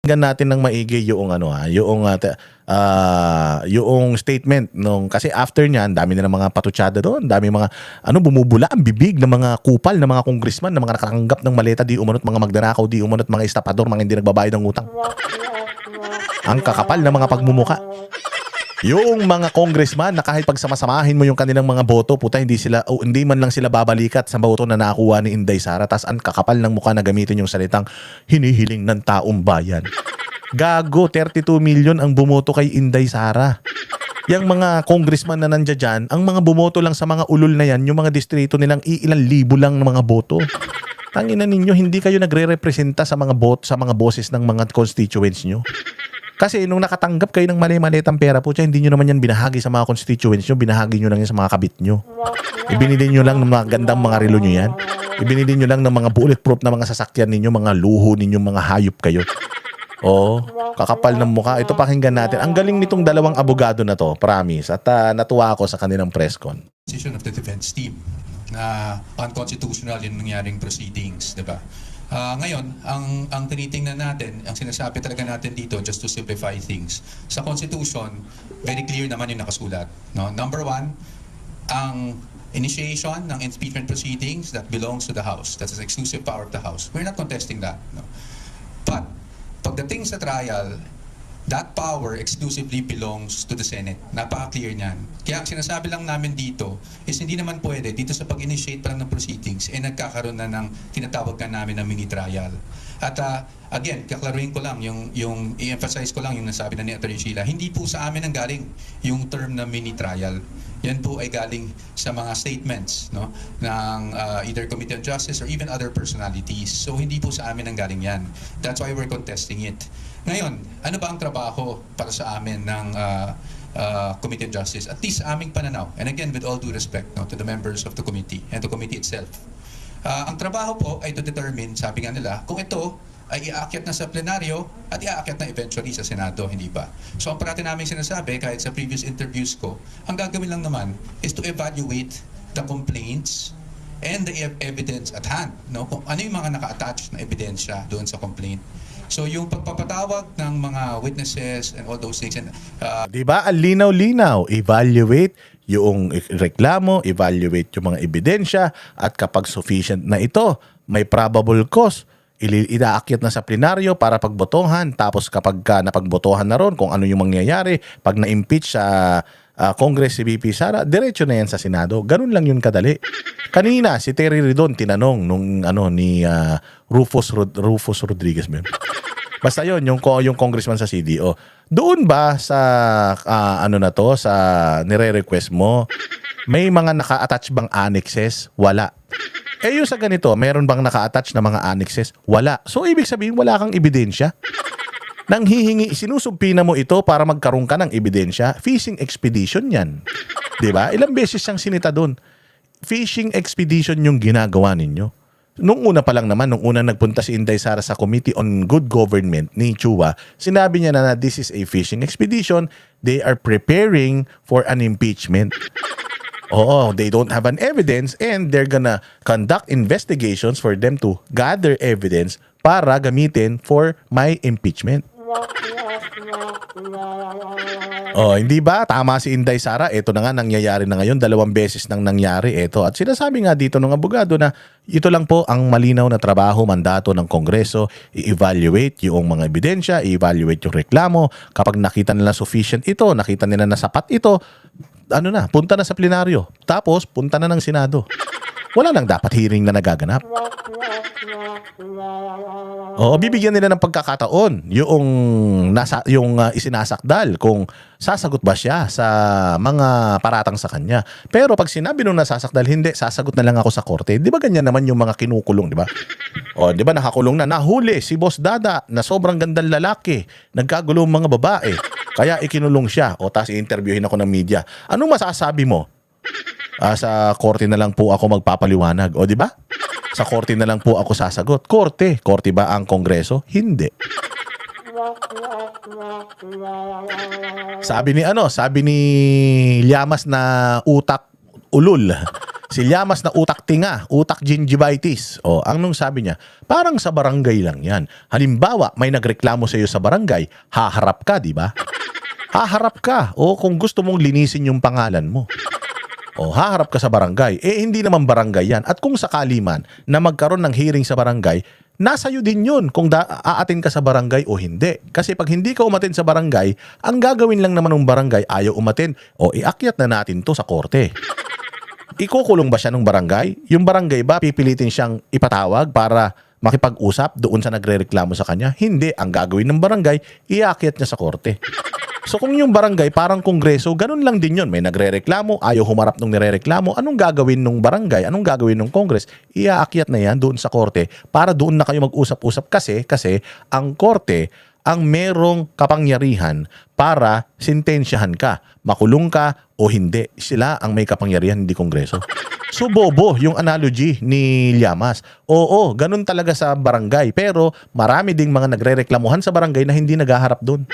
Pakinggan natin ng maigi yung yung statement nung, kasi after niyan dami na ng mga patutsada doon, dami mga bumubula ang bibig ng mga kupal ng mga congressman, ng mga nakatanggap ng maleta, di umanot mga magdanakaw, di umanot mga estapador, mga hindi nagbabayad ng utang. Ang kakapal ng mga pagmumuka. Yung mga congressman na kahit pagsamasamahin mo yung kanilang mga boto, puta, hindi man lang sila babalikat sa boto na nakuha ni Inday Sara, tas ang kakapal ng mukha na gamitin yung salitang hinihiling ng taong bayan. Gago, 32 million ang bumoto kay Inday Sara. Yung mga congressman na nandiyan dyan, ang mga bumoto lang sa mga ulol na yan, yung mga distrito nilang iilang libo lang ng mga boto. Tangina ninyo, hindi kayo nagre-representa sa mga boses ng mga constituents nyo. Kasi nung nakatanggap kayo ng mali-malitang pera po, hindi nyo naman yan binahagi sa mga constituents nyo, binahagi nyo lang yan sa mga kabit nyo. Ibinili nyo lang ng mga gandang mga relo nyo yan. Ibinili nyo lang ng mga bulletproof na mga sasakyan ninyo, mga luho ninyo, mga hayop kayo. Oh, kakapal ng mukha. Ito, pakinggan natin. Ang galing nitong dalawang abogado na to, promise. At natuwa ako sa kanilang press con. Decision of the defense team na unconstitutional yung nangyaring proceedings, di ba? Ngayon, ang tinitingnan natin, ang sinasabi talaga natin dito, just to simplify things, sa Constitution, very clear naman yung nakasulat. No? Number one, ang initiation ng impeachment proceedings that belongs to the House. That's an exclusive power of the House. We're not contesting that. No? But, pagdating sa trial, that power exclusively belongs to the Senate. Napaka-clear niyan. Kaya ang sinasabi lang namin dito is hindi naman pwede dito sa pag-initiate pa lang ng proceedings nagkakaroon na ng tinatawag ka namin na mini-trial. At again, kaklaruhin ko lang, yung i-emphasize ko lang yung nasabi na ni Atty. Sheila, hindi po sa amin ang galing yung term na mini-trial. Yan po ay galing sa mga statements, no, ng either Committee on Justice or even other personalities. So hindi po sa amin ang galing yan. That's why we're contesting it. Ngayon, ano ba ang trabaho para sa amin ng Committee on Justice? At least sa aming pananaw. And again, with all due respect, no, to the members of the committee and the committee itself. Ang trabaho po ay to determine, sabi nga nila, kung ito ay iaakyat na sa plenaryo at iaakyat na eventually sa Senado, hindi ba? So ang parati namin sinasabi, kahit sa previous interviews ko, ang gagawin lang naman is to evaluate the complaints and the evidence at hand. No? Kung ano yung mga naka-attach na ebidensya doon sa complaint. So yung pagpapatawag ng mga witnesses and all those things. And, diba? Ang linaw-linaw. Evaluate yung reklamo, evaluate yung mga ebidensya, at kapag sufficient na ito, may probable cause, inaakyat na sa plenaryo para pagbotohan. Tapos kapag napagbotohan na ron kung ano yung mangyayari, pag na-impeach sa Congress si VP Sara, diretso na yan sa Senado. Ganun lang yun kadali. Kanina si Terry Ridon tinanong nung ni Rufus Rodriguez ba yun? Basta yun, yung congressman sa CDO. Doon ba sa sa nire-request mo, may mga naka-attach bang annexes? Wala. Eh yung sa ganito, meron bang naka-attach na mga annexes? Wala. So ibig sabihin wala kang ebidensya. Nang hihingi, sinusubpina mo ito para magkaroon ka ng ebidensya, fishing expedition yan. Diba? Ilang beses siyang sinita doon. Fishing expedition yung ginagawa ninyo. Nung una pa lang naman, nung una nagpunta si Inday Sara sa Committee on Good Government ni Chua, sinabi niya na this is a fishing expedition. They are preparing for an impeachment. Oo, they don't have an evidence and they're gonna conduct investigations for them to gather evidence para gamitin for my impeachment. Oh, hindi ba? Tama si Inday Sara. Ito na nga, nangyayari na ngayon. 2 beses nang nangyari ito. At sinasabi nga dito ng abogado na ito lang po ang malinaw na trabaho, mandato ng Kongreso. I-evaluate yung mga ebidensya, i-evaluate yung reklamo. Kapag nakita nila sufficient ito, nakita nila na sapat ito, punta na sa plenaryo. Tapos, punta na ng Senado. Wala nang dapat hearing na nagaganap. Oo, bibigyan nila ng pagkakataon yung isinasakdal kung sasagot ba siya sa mga paratang sa kanya. Pero pag sinabi nung nasasakdal, hindi, sasagot na lang ako sa korte. Di ba ganyan naman yung mga kinukulong, di ba? O, di ba nakakulong na, nahuli si Boss Dada na sobrang gandang lalaki, nagkagulo mga babae, kaya ikinulong siya. O, tapos i-interviewin ako ng media. Anong masasabi mo? Sa korte na lang po ako magpapaliwanag. O, di ba? Sa korte na lang po ako sasagot. Korte. Korte ba ang Kongreso? Hindi. Sabi ni Llamas na utak ulul. Si Llamas na utak tinga, utak gingivitis. O, ang nung sabi niya, parang sa barangay lang yan. Halimbawa, may nagreklamo sa iyo sa barangay, haharap ka, di ba? Haharap ka. O, kung gusto mong linisin yung pangalan mo. O, haharap ka sa barangay. Eh, hindi naman barangay yan. At kung sakali man na magkaroon ng hearing sa barangay, nasa iyo din yun kung aatin ka sa barangay o hindi. Kasi pag hindi ka umatin sa barangay, ang gagawin lang naman ng barangay, ayaw umatin. O, iakyat na natin to sa korte. Ikukulong ba siya ng barangay? Yung barangay ba pipilitin siyang ipatawag para makipag-usap doon sa nagrereklamo sa kanya? Hindi. Ang gagawin ng barangay, iakyat niya sa korte. So kung yung barangay parang kongreso, ganun lang din yun. May nagrereklamo, ayaw humarap nung nirereklamo. Anong gagawin nung barangay? Anong gagawin nung kongres? Iaakyat na yan doon sa korte para doon na kayo mag-usap-usap kasi ang korte ang merong kapangyarihan para sintensyahan ka, makulong ka o hindi. Sila ang may kapangyarihan, hindi kongreso. So bobo yung analogy ni Llamas. Oo, ganun talaga sa barangay. Pero marami ding mga nagrereklamuhan sa barangay na hindi naghaharap doon.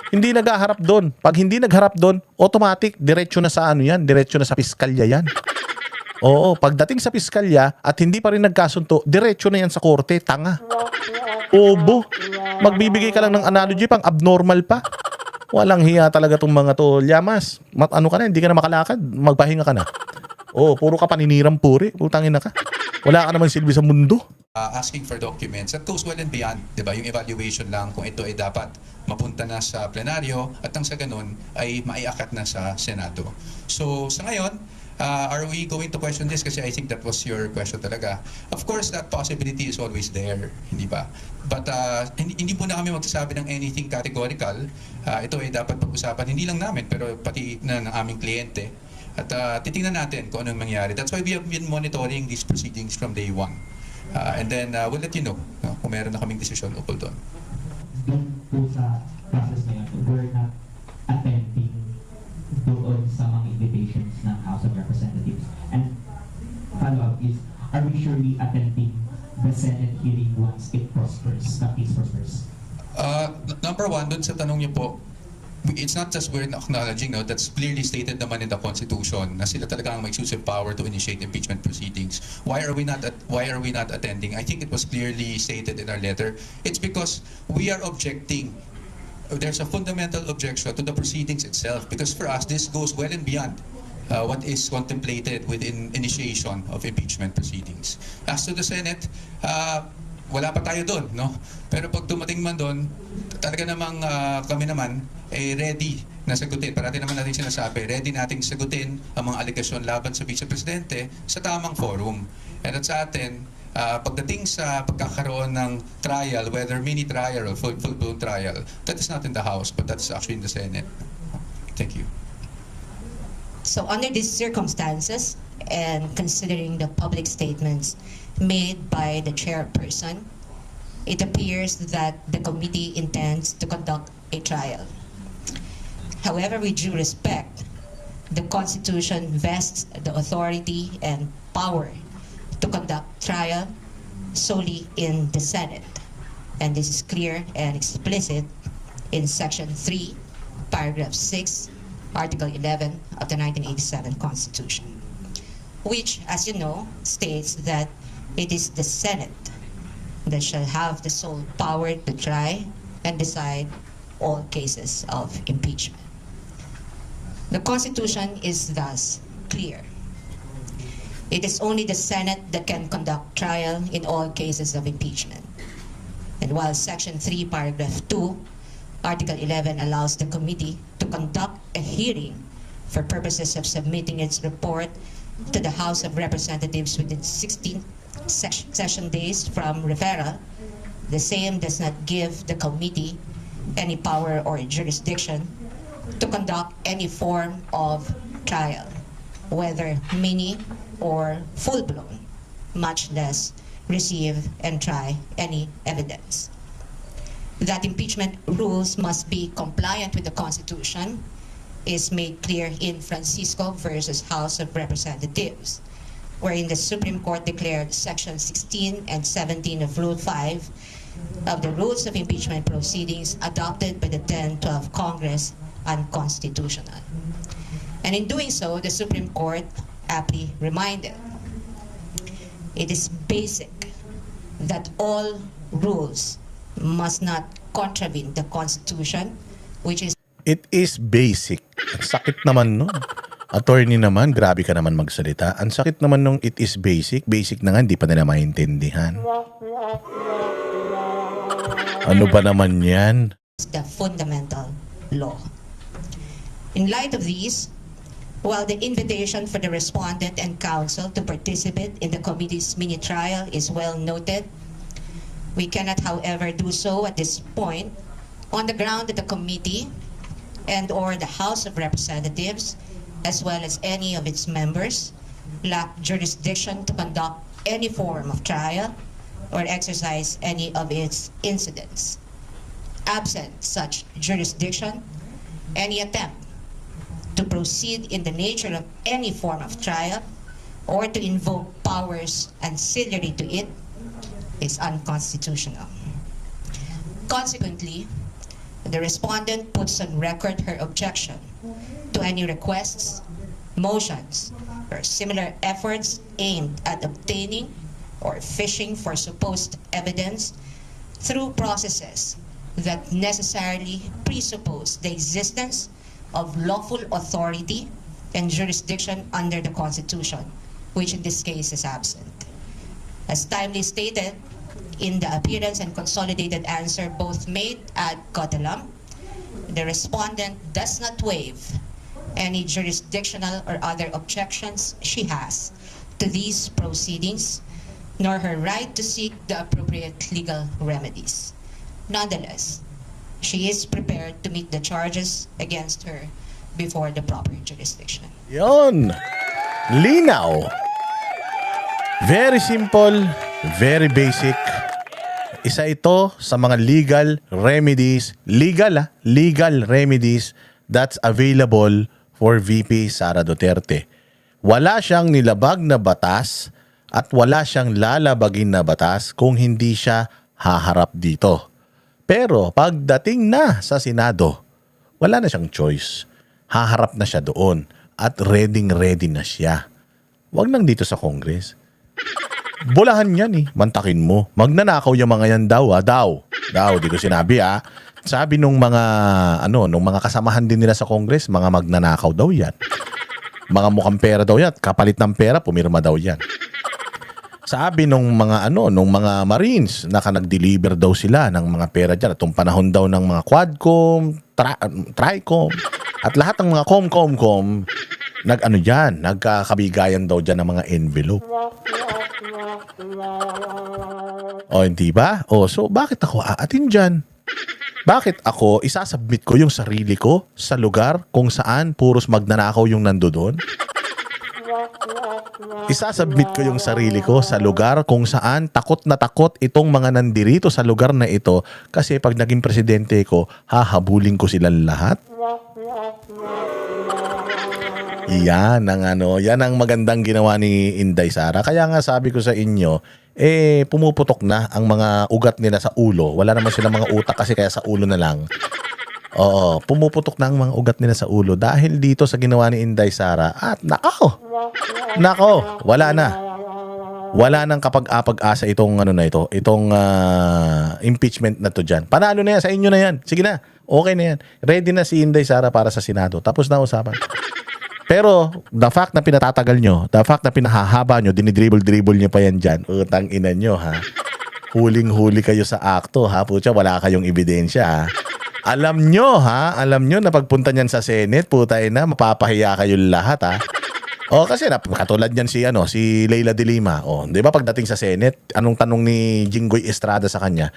Hindi naghaharap doon. Pag hindi nagharap doon, automatic, diretso na sa ano yan, diretso na sa piskalya yan. Oo, pagdating sa piskalya at hindi pa rin nagkasunto, diretso na yan sa korte, tanga. Obo. Magbibigay ka lang ng analogy pang abnormal pa. Walang hiya talaga tong mga to. Llamas, ano ka na, hindi ka na makalakad, magpahinga ka na. Oo, puro ka paninirang puri, putangin na ka. Wala ka naman silbi sa mundo. Asking for documents, that goes well and beyond, di ba? Yung evaluation lang kung ito ay dapat mapunta na sa plenaryo at ang sa ganun ay maiakat na sa Senado. So sa ngayon, are we going to question this? Kasi I think that was your question talaga. Of course, that possibility is always there, hindi ba? But hindi po na kami magsasabi ng anything categorical. Ito ay dapat pag-usapan, hindi lang namin, pero pati na ng aming kliyente. At titingnan natin kung anong mangyari. That's why we have been monitoring these proceedings from day one. And then we'll let you know kung meron na kaming desisyon ukol doon. Doon po sa process na yun, we're not attending doon sa mga invitations ng House of Representatives. And follow-up is, are we surely attending the Senate hearing once it prospers, the case prospers? Number one, doon sa tanong niyo po, it's not just we're acknowledging, no, that's clearly stated naman in the Constitution na sila talaga ang may exclusive power to initiate impeachment proceedings. Why are we not attending? I think it was clearly stated in our letter. It's because we are objecting. There's a fundamental objection to the proceedings itself because for us this goes well and beyond what is contemplated within initiation of impeachment proceedings. As to the Senate, wala pa tayo doon, no? Pero pag dumating man doon, talaga namang kami naman ready na sagutin. Parati naman natin sinasabi, ready nating sagutin ang mga aligasyon laban sa Vice Presidente sa tamang forum. And at sa atin, pagdating sa pagkakaroon ng trial, whether mini trial or full-blown trial, that is not in the House, but that's actually in the Senate. Thank you. So under these circumstances, and considering the public statements made by the chairperson, it appears that the committee intends to conduct a trial. However, with due respect, the Constitution vests the authority and power to conduct trial solely in the Senate. And this is clear and explicit in Section 3, Paragraph 6, Article 11 of the 1987 Constitution, which, as you know, states that it is the Senate that shall have the sole power to try and decide all cases of impeachment. The Constitution is thus clear. It is only the Senate that can conduct trial in all cases of impeachment. And while Section 3, Paragraph 2, Article 11 allows the committee to conduct a hearing for purposes of submitting its report to the House of Representatives within 16 session days from referral, the same does not give the committee any power or jurisdiction to conduct any form of trial, whether mini or full-blown, much less receive and try any evidence. That impeachment rules must be compliant with the Constitution is made clear in Francisco versus House of Representatives, wherein the Supreme Court declared Section 16 and 17 of Rule 5 of the Rules of Impeachment Proceedings adopted by the 10-12 Congress unconstitutional. And in doing so, the Supreme Court aptly reminded. It is basic that all rules must not contravene the Constitution, which is It is basic. Ang sakit naman nun. Attorney naman, grabe ka naman magsalita. Ang sakit naman nung it is basic. Basic na nga, hindi pa nila maintindihan. Ano ba naman yan? the fundamental law. In light of these, while the invitation for the respondent and counsel to participate in the committee's mini-trial is well noted, we cannot, however, do so at this point on the ground that the committee and/or the House of Representatives, as well as any of its members, lack jurisdiction to conduct any form of trial or exercise any of its incidents. Absent such jurisdiction, any attempt to proceed in the nature of any form of trial or to invoke powers ancillary to it is unconstitutional. Consequently, the respondent puts on record her objection to any requests, motions, or similar efforts aimed at obtaining or fishing for supposed evidence through processes that necessarily presuppose the existence of lawful authority and jurisdiction under the Constitution, which in this case is absent. As timely stated in the appearance and consolidated answer both made ad cautelam, the respondent does not waive any jurisdictional or other objections she has to these proceedings, nor her right to seek the appropriate legal remedies. Nonetheless, she is prepared to meet the charges against her before the proper jurisdiction. Yon. Linaw. Very simple, very basic. Isa ito sa mga legal remedies, legal remedies that's available for VP Sara Duterte. Wala siyang nilabag na batas at wala siyang lalabagin na batas kung hindi siya haharap dito. Pero pagdating na sa Senado, wala na siyang choice. Haharap na siya doon at ready na siya. Wag nang dito sa Congress. Bulahan yan mantakin mo. Magnanakaw yung mga yan daw, daw, di ko sinabi Sabi nung mga, nung mga kasamahan din nila sa Congress, mga magnanakaw daw yan. Mga mukhang pera daw yan, kapalit ng pera, pumirma daw yan. Sabi nung mga, nung mga Marines, nag-deliver daw sila ng mga pera dyan. Itong panahon daw ng mga Quadcom, Tricom, at lahat ng mga Com, nagkakabigayan daw dyan ng mga envelope. O, hindi ba? So bakit ako aatin dyan? Bakit ako isasubmit ko yung sarili ko sa lugar kung saan puros magnanakaw yung nandoon? Isasubmit ko yung sarili ko sa lugar kung saan takot na takot itong mga nandirito sa lugar na ito kasi pag naging presidente ko, hahabulin ko silang lahat. Yan ang magandang ginawa ni Inday Sara. Kaya nga sabi ko sa inyo, pumuputok na ang mga ugat nila sa ulo. Wala naman silang mga utak kasi kaya sa ulo na lang. Oo, pumuputok na ang mga ugat nila sa ulo dahil dito sa ginawa ni Inday Sara. At nako, wala na. Wala nang kapag-apag-asa itong impeachment na to dyan. Panalo na yan, sa inyo na yan. Sige na, okay na yan. Ready na si Inday Sara para sa Senado. Tapos na usapan. Pero, the fact na pinatatagal nyo, the fact na pinahahaba nyo, dinidribble-dribble nyo pa yan dyan, utang ina nyo, huling-huli kayo sa akto, Putya, wala kayong ebidensya, Alam nyo, na pagpunta nyan sa Senate, mapapahiya kayo lahat, kasi katulad niyan si Leila de Lima. Di ba pagdating sa Senate, anong tanong ni Jinggoy Estrada sa kanya?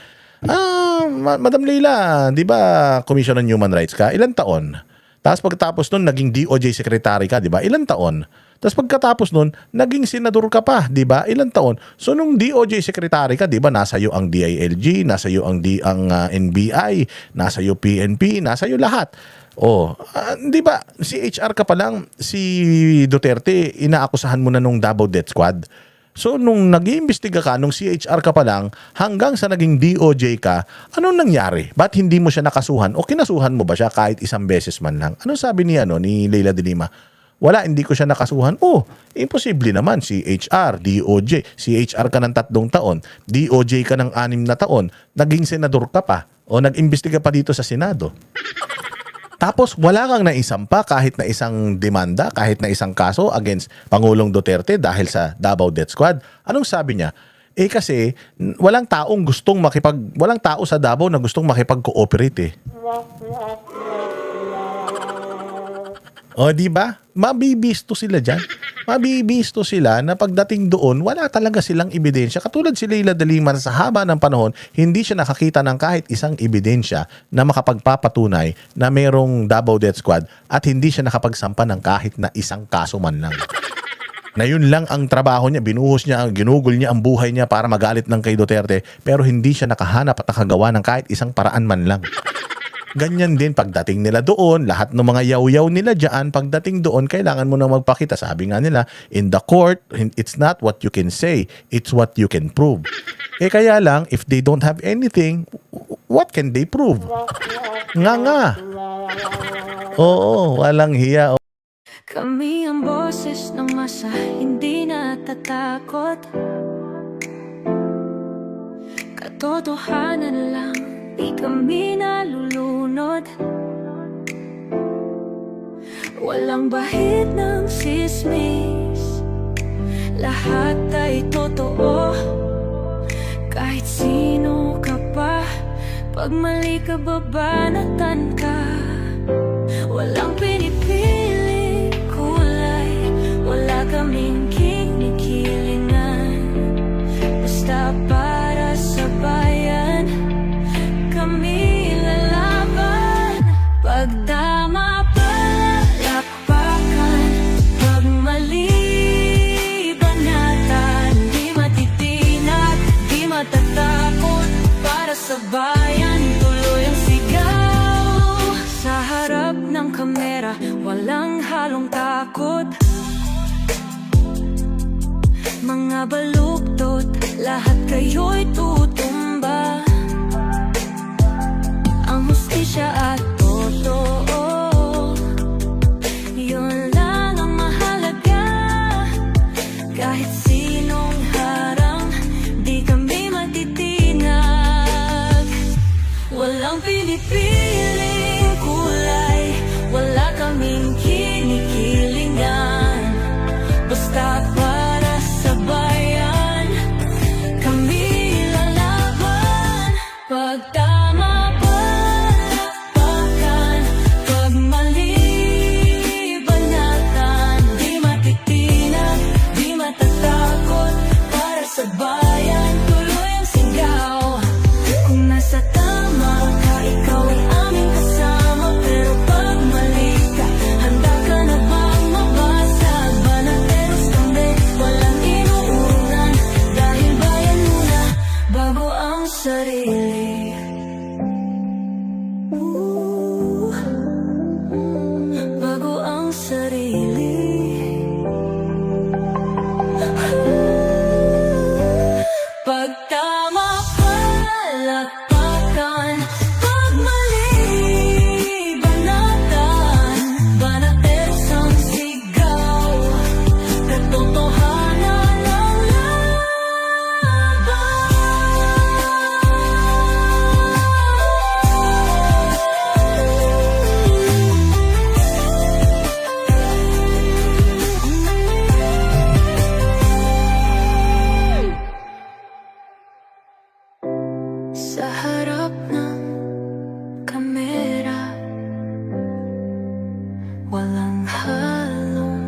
Madam Leila, di ba Commission on Human Rights ka? Ilang taon? Tapos pagkatapos nun, naging DOJ Secretary ka, di ba? Ilang taon? Tapos pagkatapos nun, naging senador ka pa, di ba? Ilang taon? So nung DOJ Secretary ka, di ba? Nasa iyo ang DILG, nasa iyo ang NBI, nasa iyo PNP, nasa iyo lahat. Di ba? Si HR ka pa lang, si Duterte, inaakusahan mo na nung Davao Death Squad. So, nung nag-iimbestiga ka, nung CHR ka pa lang, hanggang sa naging DOJ ka, anong nangyari? Ba't hindi mo siya nakasuhan? O kinasuhan mo ba siya kahit isang beses man lang? Anong sabi ni Leila de Lima? Wala, hindi ko siya nakasuhan. Oh, imposible naman. CHR, DOJ. CHR ka ng 3 taon. DOJ ka ng 6 na taon. Naging senador ka pa. O nag-imbestiga pa dito sa Senado. Tapos wala kang naisampa kahit na isang demanda, kahit na isang kaso against Pangulong Duterte dahil sa Davao Death Squad. Anong sabi niya? Kasi walang tao sa Davao na gustong makipag-cooperate. O, di ba? Mabibisto sila dyan. Mabibisto sila na pagdating doon, wala talaga silang ebidensya. Katulad si Leila de Lima sa haba ng panahon, hindi siya nakakita ng kahit isang ebidensya na makapagpapatunay na mayroong Davao Death Squad at hindi siya nakapagsampa ng kahit na isang kaso man lang. Na yun lang ang trabaho niya, binuhos niya, ginugol niya ang buhay niya para magalit ng kay Duterte, pero hindi siya nakahanap at nakagawa ng kahit isang paraan man lang. Ganyan din pagdating nila doon, lahat ng mga yaw-yaw nila dyan, pagdating doon, kailangan mo na magpakita. Sabi nga nila, in the court, it's not what you can say, it's what you can prove. Kaya lang, if they don't have anything, what can they prove? Nga. Oo, walang hiya. Kami ang boses ng masa, hindi natatakot. Katotohanan lang, di kami nalulunod. Walang bahid ng sismis, lahat ay totoo. Kahit sino ka pa, pag mali ka babanatan ka. Walang pinipili kulay, wala kaming kinikilingan. Basta para sa bayan, kami lalaban. Pag tama palakpakan, pag mali banatan. Di matitinag, di matatakot, para sa bayan tuloy ang sigaw. Sa harap ng kamera, walang halong takot. Mga baluktot, lahat kayo'y tutumba. Ang hustisya at totoo, yun lang ang mahalaga. Kahit sinong harang, di kami matitinag. Walang pinipiling kulay, wala kaming kinikilingan. Basta para sa bayan, kami lalaban. Pag tama palakpakan, pag mali banatan. Di matitinag, di matatakot, para sa bayan tuloy ang sigaw. Kung nasa tama ka, ikaw ay aming kasama. Pero pag mali ka, handa ka na bang mabasag? Banateros kami, walang inuunan, dahil bayan muna bago ang sarili. Bago ang sarili. Pag tama palakpakan, pag mali banatan. Banateros ang sigaw, katotohanan ang laban. Sa harap ng kamera, walang halong